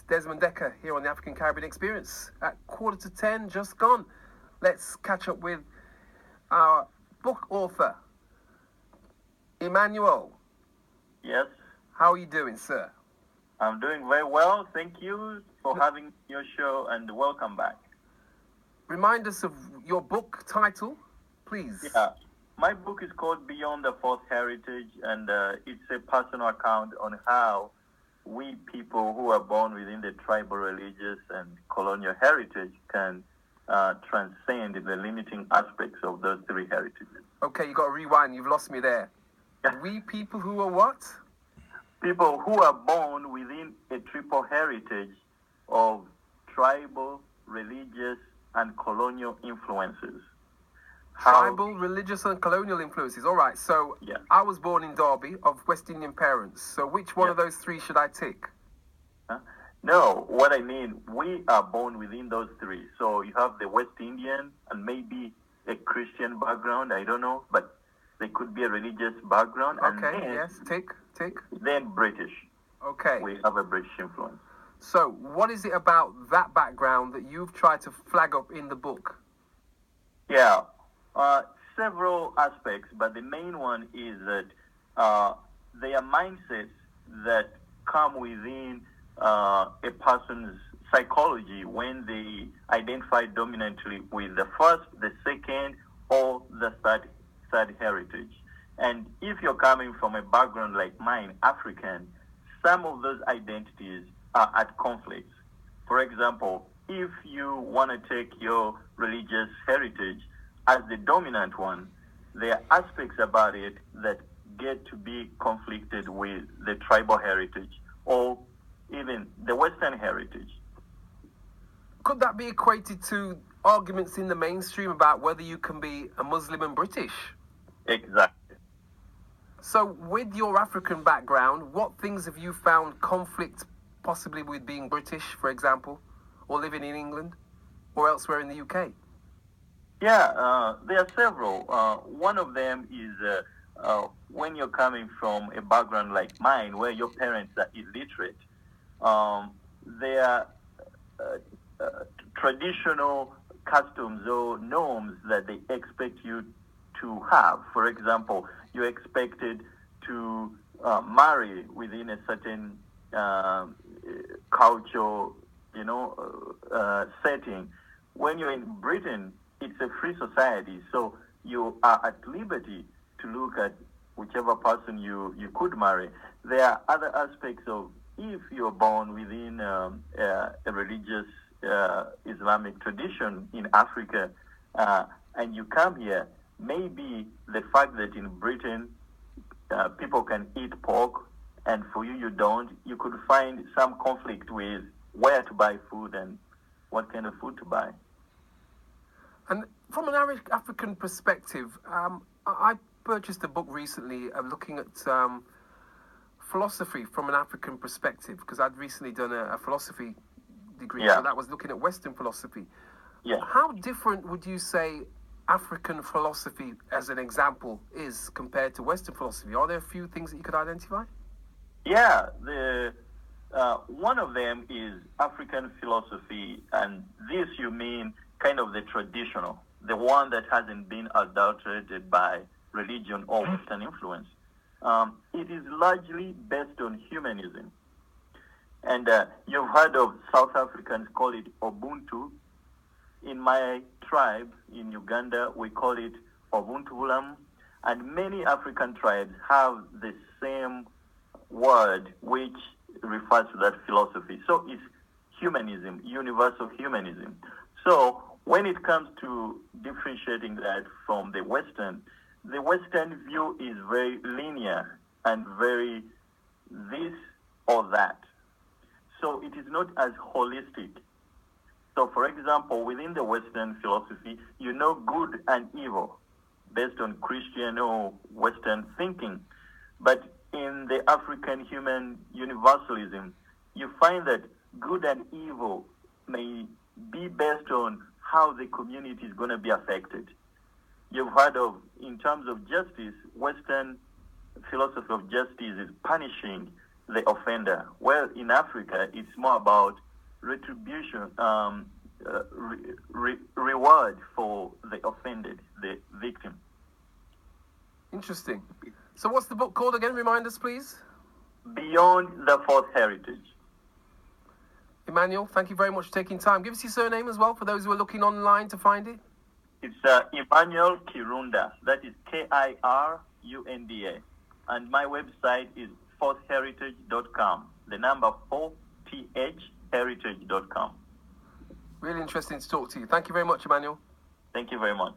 Desmond Decker here on the African Caribbean Experience at 9:45, just gone. Let's catch up with our book author, Emmanuel. Yes. How are you doing, sir? I'm doing very well. Thank you for having your show and welcome back. Remind us of your book title, please. Yeah. My book is called Beyond the Fourth Heritage, and it's a personal account on how we people who are born within the tribal, religious, and colonial heritage can transcend the limiting aspects of those three heritages. Okay, you got to rewind. You've lost me there. We people who are what? People who are born within a triple heritage of tribal, religious, and colonial influences. Tribal, religious, and colonial influences. All right, so Yeah. I was born in Derby of West Indian parents. So which one of those three should I tick? No, what I mean, we are born within those three. So you have the West Indian and maybe a Christian background, I don't know, but there could be a religious background. Okay, and then, yes, tick. Then British. Okay. We have a British influence. So what is it about that background that you've tried to flag up in the book? Yeah, several aspects, but the main one is that they are mindsets that come within a person's psychology when they identify dominantly with the first, the second, or the third heritage. And if you're coming from a background like mine, African, some of those identities are at conflicts. For example, if you want to take your religious heritage as the dominant one, there are aspects about it that get to be conflicted with the tribal heritage or even the Western heritage. Could that be equated to arguments in the mainstream about whether you can be a Muslim and British? Exactly. So with your African background, what things have you found conflict possibly with being British, for example, or living in England or elsewhere in the UK? Yeah, there are several. One of them is when you're coming from a background like mine, where your parents are illiterate, there are traditional customs or norms that they expect you to have. For example, you're expected to marry within a certain cultural, setting. When you're in Britain, it's a free society, so you are at liberty to look at whichever person you could marry. There are other aspects of if you're born within a religious Islamic tradition in Africa and you come here, maybe the fact that in Britain people can eat pork and for you don't, you could find some conflict with where to buy food and what kind of food to buy. And from an African perspective, I purchased a book recently looking at philosophy from an African perspective because I'd recently done a philosophy degree, so that was looking at Western philosophy. Yeah. How different would you say African philosophy, as an example, is compared to Western philosophy? Are there a few things that you could identify? Yeah, one of them is African philosophy, and this you mean kind of the traditional, the one that hasn't been adulterated by religion or Western influence. It is largely based on humanism. And you've heard of South Africans call it Ubuntu. In my tribe in Uganda, we call it Ubuntu. And many African tribes have the same word which refers to that philosophy. So it's humanism, universal humanism. So when it comes to differentiating that from the Western view is very linear and very this or that. So it is not as holistic. So for example, within the Western philosophy, you know good and evil based on Christian or Western thinking. But in the African human universalism, you find that good and evil may be based on how the community is going to be affected. You've heard of, in terms of justice, Western philosophy of justice is punishing the offender. Well, in Africa, it's more about retribution, reward for the offended, the victim. Interesting. So what's the book called again? Remind us, please. Beyond the Fourth Heritage. Emmanuel, thank you very much for taking time. Give us your surname as well for those who are looking online to find it. It's Emmanuel Kirunda. That is Kirunda. And my website is fourthheritage.com. The number 4thheritage.com. Really interesting to talk to you. Thank you very much, Emmanuel. Thank you very much.